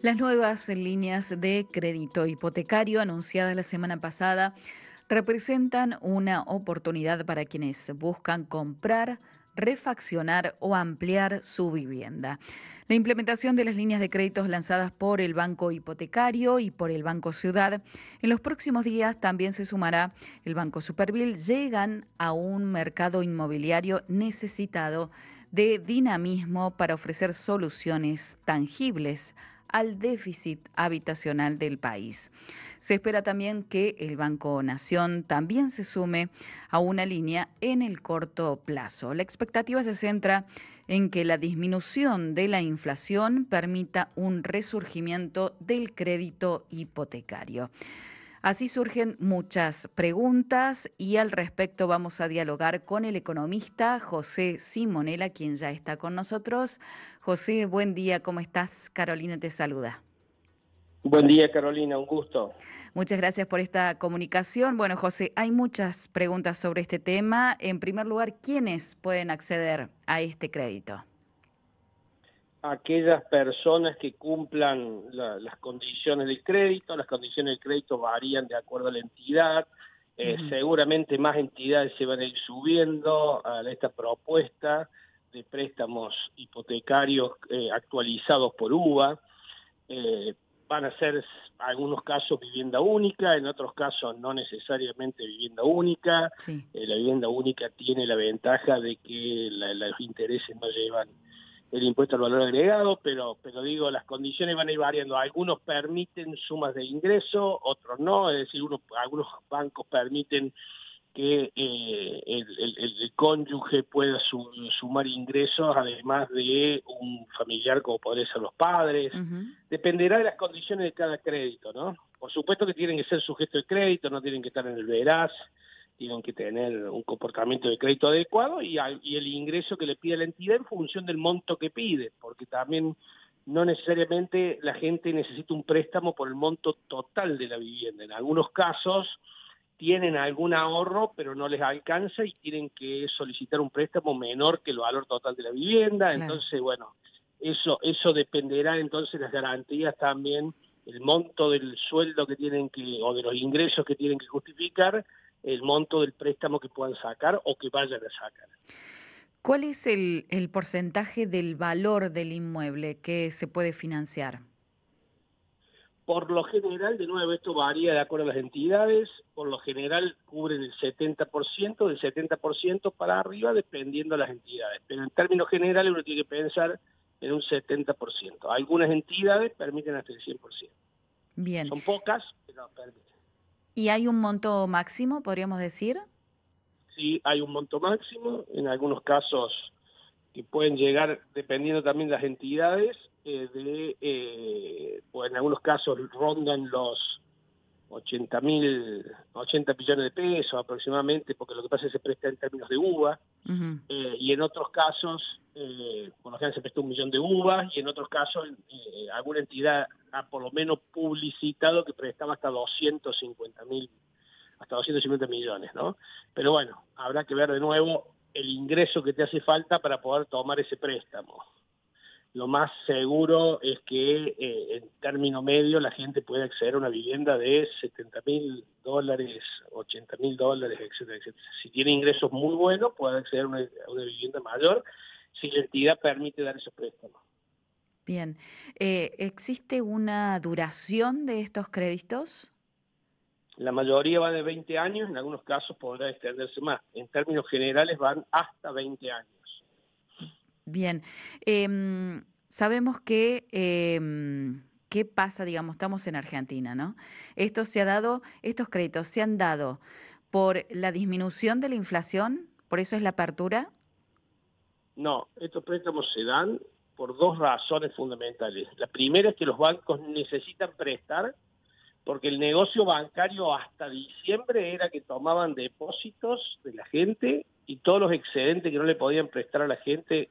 Las nuevas líneas de crédito hipotecario anunciadas la semana pasada representan una oportunidad para quienes buscan comprar, refaccionar o ampliar su vivienda. La implementación de las líneas de créditos lanzadas por el Banco Hipotecario y por el Banco Ciudad en los próximos días también se sumará el Banco Supervil. Llegan a un mercado inmobiliario necesitado de dinamismo para ofrecer soluciones tangibles al déficit habitacional del país. Se espera también que el Banco Nación también se sume a una línea en el corto plazo. La expectativa se centra en que la disminución de la inflación permita un resurgimiento del crédito hipotecario. Así surgen muchas preguntas y al respecto vamos a dialogar con el economista José Simonella, quien ya está con nosotros. José, buen día, ¿cómo estás? Carolina te saluda. Buen día, Carolina, un gusto. Muchas gracias por esta comunicación. Bueno, José, hay muchas preguntas sobre este tema. En primer lugar, ¿quiénes pueden acceder a este crédito? Aquellas personas que cumplan las condiciones del crédito, las condiciones del crédito varían de acuerdo a la entidad, Ujú. seguramente más entidades se van a ir subiendo a esta propuesta de préstamos hipotecarios actualizados por UVA. Eh, Van a ser algunos casos vivienda única, en otros casos no necesariamente vivienda única. Sí. La vivienda única tiene la ventaja de que los intereses no llevan el impuesto al valor agregado, pero digo, las condiciones van a ir variando. Algunos permiten sumas de ingreso, otros no, es decir, algunos bancos permiten que el cónyuge pueda sumar ingresos, además de un familiar como podría ser los padres. Ujú. Dependerá de las condiciones de cada crédito, ¿no? Por supuesto que tienen que ser sujetos de crédito, no tienen que estar en el veraz, tienen que tener un comportamiento de crédito adecuado y el ingreso que le pide la entidad en función del monto que pide, porque también no necesariamente la gente necesita un préstamo por el monto total de la vivienda. En algunos casos tienen algún ahorro, pero no les alcanza y tienen que solicitar un préstamo menor que el valor total de la vivienda. Claro. Entonces, bueno, eso dependerá entonces de las garantías también, el monto del sueldo que tienen que, o de los ingresos que tienen que justificar, el monto del préstamo que puedan sacar o que vayan a sacar. ¿Cuál es el porcentaje del valor del inmueble que se puede financiar? Por lo general, de nuevo, esto varía de acuerdo a las entidades, por lo general cubren el 70%, del 70% para arriba, dependiendo de las entidades. Pero en términos generales uno tiene que pensar en un 70%. Algunas entidades permiten hasta el 100%. Bien. Son pocas, pero permiten. ¿Y hay un monto máximo, podríamos decir? Sí, hay un monto máximo, en algunos casos que pueden llegar, dependiendo también de las entidades, pues en algunos casos rondan los 80 millones de pesos aproximadamente, porque lo que pasa es que se presta en términos de UVA, Ujú. y en otros casos, por lo general se presta 1 millón de UVA, y en otros casos alguna entidad ha por lo menos publicitado que prestaba hasta 250 millones, ¿no? Pero bueno, habrá que ver de nuevo el ingreso que te hace falta para poder tomar ese préstamo. Lo más seguro es que en término medio la gente puede acceder a una vivienda de $70.000, $80.000, etcétera, etcétera. Si tiene ingresos muy buenos, puede acceder a una vivienda mayor si la entidad permite dar esos préstamos. Bien. ¿Existe una duración de estos créditos? La mayoría va de 20 años, en algunos casos podrá extenderse más. En términos generales van hasta 20 años. Bien. Sabemos que, ¿qué pasa? Digamos, estamos en Argentina, ¿no? Estos créditos se han dado por la disminución de la inflación, por eso es la apertura. No, estos préstamos se dan por dos razones fundamentales. La primera es que los bancos necesitan prestar porque el negocio bancario hasta diciembre era que tomaban depósitos de la gente y todos los excedentes que no le podían prestar a la gente,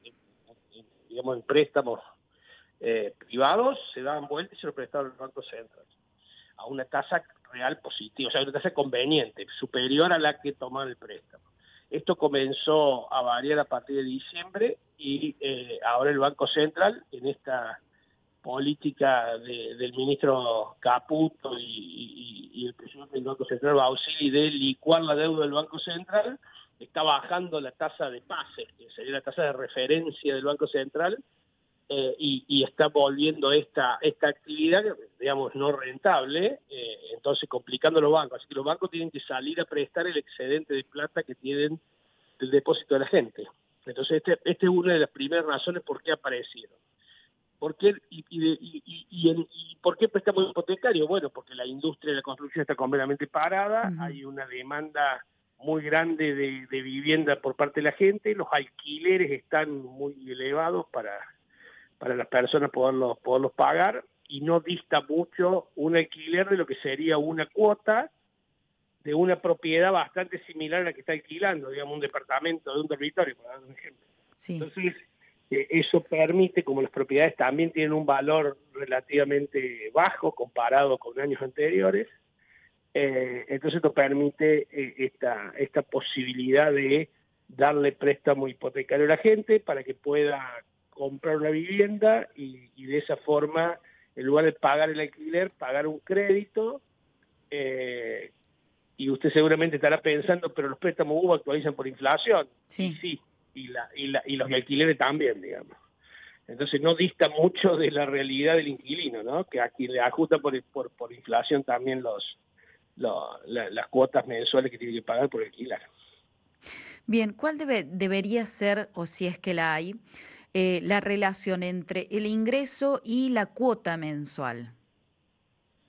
digamos, en préstamos privados, se daban vuelta y se lo prestaban al Banco Central a una tasa real positiva, o sea, una tasa conveniente, superior a la que tomaban el préstamo. Esto comenzó a variar a partir de diciembre y ahora el Banco Central, en esta política del ministro Caputo y el presidente del Banco Central Bausili de licuar la deuda del Banco Central, está bajando la tasa de pase, que sería la tasa de referencia del Banco Central, y está volviendo esta actividad, digamos, no rentable, entonces complicando a los bancos. Así que los bancos tienen que salir a prestar el excedente de plata que tienen del depósito de la gente. Entonces, este es una de las primeras razones por qué aparecieron. ¿Por qué, y por qué préstamo hipotecario? Bueno, porque la industria de la construcción está completamente parada, hay una demanda muy grande de vivienda por parte de la gente, los alquileres están muy elevados para las personas poderlos pagar, y no dista mucho un alquiler de lo que sería una cuota de una propiedad bastante similar a la que está alquilando, digamos, un departamento de un dormitorio, por dar un ejemplo. Sí. Entonces, eso permite, como las propiedades también tienen un valor relativamente bajo comparado con años anteriores, entonces esto permite esta posibilidad de darle préstamo hipotecario a la gente para que pueda comprar una vivienda y de esa forma, en lugar de pagar el alquiler, pagar un crédito. Y usted seguramente estará pensando, pero los préstamos UVA actualizan por inflación. Sí, y los alquileres también, digamos. Entonces no dista mucho de la realidad del inquilino, ¿no? Que aquí le ajusta por inflación también las cuotas mensuales que tiene que pagar por alquilar. Bien, ¿cuál debería ser, o si es que la hay, la relación entre el ingreso y la cuota mensual?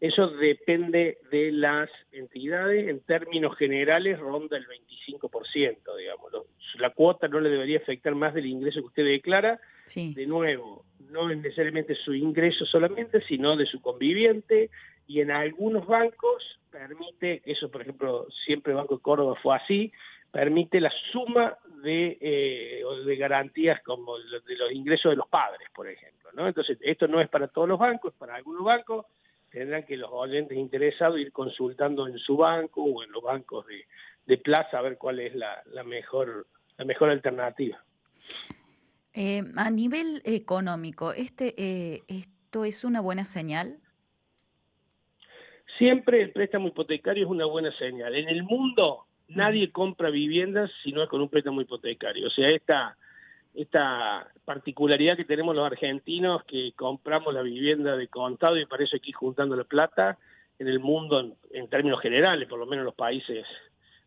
Eso depende de las entidades, en términos generales ronda el 25%, digamos. La cuota no le debería afectar más del ingreso que usted declara. Sí. De nuevo, no es necesariamente su ingreso solamente, sino de su conviviente, y en algunos bancos permite, eso por ejemplo, siempre el Banco de Córdoba fue así, permite la suma de garantías como de los ingresos de los padres, por ejemplo, ¿no? Entonces, esto no es para todos los bancos, es para algunos bancos. Tendrán que los oyentes interesados ir consultando en su banco o en los bancos de plaza a ver cuál es la mejor alternativa. A nivel económico, ¿esto es una buena señal? Siempre el préstamo hipotecario es una buena señal. En el mundo nadie compra viviendas si no es con un préstamo hipotecario. O sea, esta particularidad que tenemos los argentinos, que compramos la vivienda de contado y para eso hay que ir juntando la plata, en el mundo en términos generales, por lo menos los países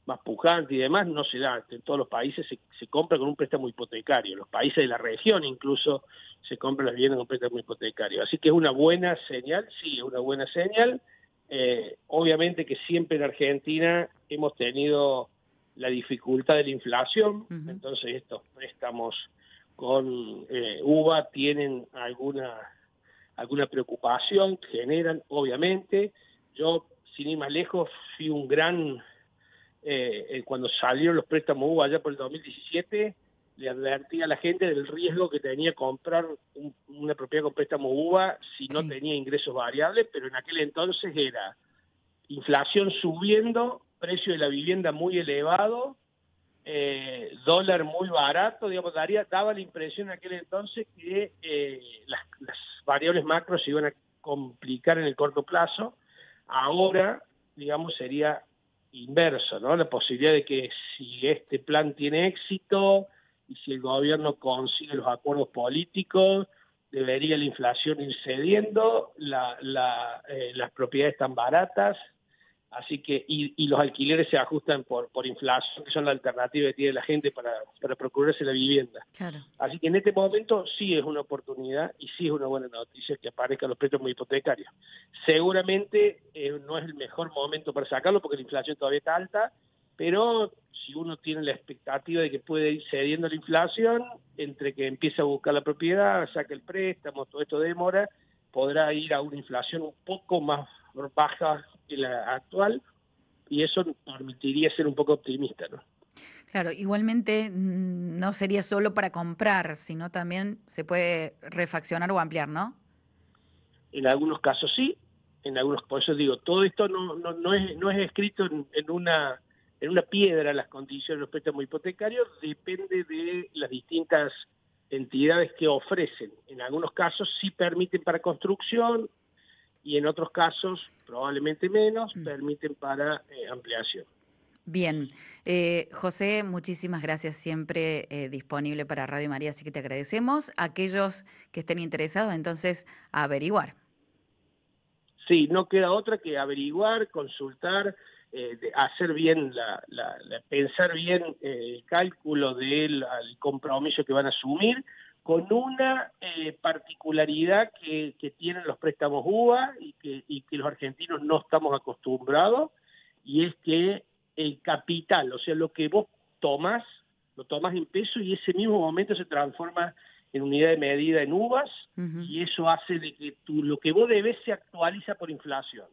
más pujantes y demás, no se da. En todos los países se compra con un préstamo hipotecario. Los países de la región incluso se compran las viviendas con un préstamo hipotecario. Así que es una buena señal, sí, es una buena señal. Obviamente que siempre en Argentina hemos tenido la dificultad de la inflación, entonces estos préstamos con UVA tienen alguna preocupación, generan, obviamente. Yo, sin ir más lejos, fui un gran, cuando salieron los préstamos UVA allá por el 2017, le advertí a la gente del riesgo que tenía comprar una propiedad con préstamo UVA si no tenía ingresos variables, pero en aquel entonces era inflación subiendo, precio de la vivienda muy elevado, dólar muy barato, digamos, daba la impresión en aquel entonces que las variables macro se iban a complicar en el corto plazo. Ahora, digamos, sería inverso, ¿no? La posibilidad de que si este plan tiene éxito y si el gobierno consigue los acuerdos políticos, debería la inflación ir cediendo, las propiedades están baratas, así que y los alquileres se ajustan por inflación, que son la alternativa que tiene la gente para procurarse la vivienda. Claro. Así que en este momento sí es una oportunidad y sí es una buena noticia que aparezcan los préstamos hipotecarios. Seguramente no es el mejor momento para sacarlo porque la inflación todavía está alta, pero si uno tiene la expectativa de que puede ir cediendo la inflación, entre que empieza a buscar la propiedad, saca el préstamo, todo esto demora, podrá ir a una inflación un poco más baja que la actual, y eso permitiría ser un poco optimista, ¿no? Claro, igualmente no sería solo para comprar, sino también se puede refaccionar o ampliar, ¿no? En algunos casos sí, por eso digo, todo esto no es escrito en una piedra las condiciones de los préstamos hipotecarios, depende de las distintas entidades que ofrecen, en algunos casos sí permiten para construcción y en otros casos, probablemente menos, permiten para ampliación. Bien, José, muchísimas gracias, siempre disponible para Radio María, así que te agradecemos. Aquellos que estén interesados, entonces, a averiguar. Sí, no queda otra que averiguar, consultar, hacer bien, pensar bien el cálculo del compromiso que van a asumir, con una particularidad que tienen los préstamos UVA y que los argentinos no estamos acostumbrados, y es que el capital, o sea, lo que vos tomás, lo tomás en peso y ese mismo momento se transforma en unidad de medida en uvas, y eso hace de que lo que vos debes se actualiza por inflación.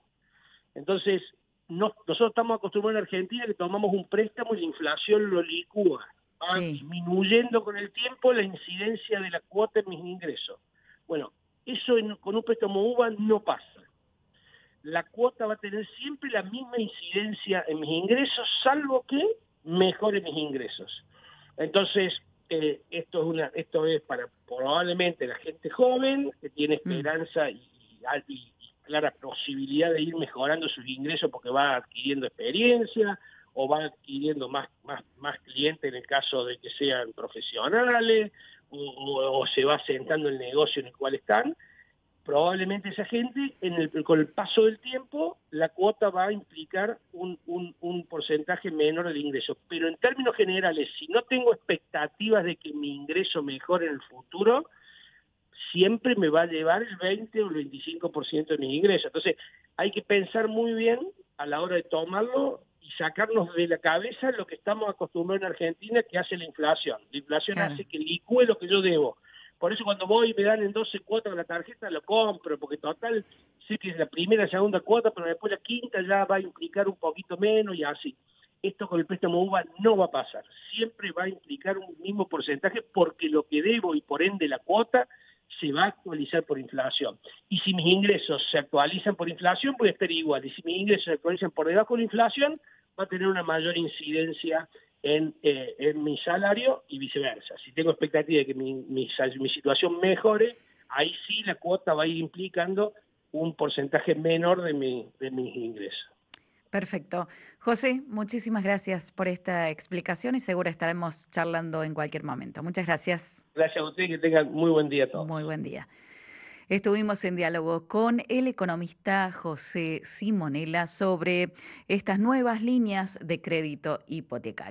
Entonces, nosotros estamos acostumbrados en Argentina que tomamos un préstamo y la inflación lo licúa, va disminuyendo con el tiempo la incidencia de la cuota en mis ingresos. Bueno, eso con un préstamo UVA no pasa. La cuota va a tener siempre la misma incidencia en mis ingresos, salvo que mejore mis ingresos. Entonces, esto es para probablemente la gente joven que tiene esperanza y clara posibilidad de ir mejorando sus ingresos porque va adquiriendo experiencia o va adquiriendo más clientes en el caso de que sean profesionales o se va asentando el negocio en el cual están. Probablemente esa gente, con el paso del tiempo, la cuota va a implicar un porcentaje menor de ingresos. Pero en términos generales, si no tengo expectativas de que mi ingreso mejore en el futuro, siempre me va a llevar el 20 o el 25% de mis ingresos. Entonces, hay que pensar muy bien a la hora de tomarlo y sacarnos de la cabeza lo que estamos acostumbrados en Argentina, que hace la inflación. La inflación hace que licúe lo que yo debo. Por eso cuando voy y me dan en 12 cuotas la tarjeta, lo compro, porque total, sé que es la primera, segunda cuota, pero después la quinta ya va a implicar un poquito menos y así. Esto con el préstamo UVA no va a pasar. Siempre va a implicar un mismo porcentaje porque lo que debo y por ende la cuota se va a actualizar por inflación. Y si mis ingresos se actualizan por inflación, voy a estar igual. Y si mis ingresos se actualizan por debajo de la inflación, va a tener una mayor incidencia en mi salario y viceversa. Si tengo expectativa de que mi situación mejore, ahí sí la cuota va a ir implicando un porcentaje menor de mis ingresos. Perfecto. José, muchísimas gracias por esta explicación y seguro estaremos charlando en cualquier momento. Muchas gracias. Gracias a ustedes, que tengan muy buen día a todos. Muy buen día. Estuvimos en diálogo con el economista José Simonella sobre estas nuevas líneas de crédito hipotecario.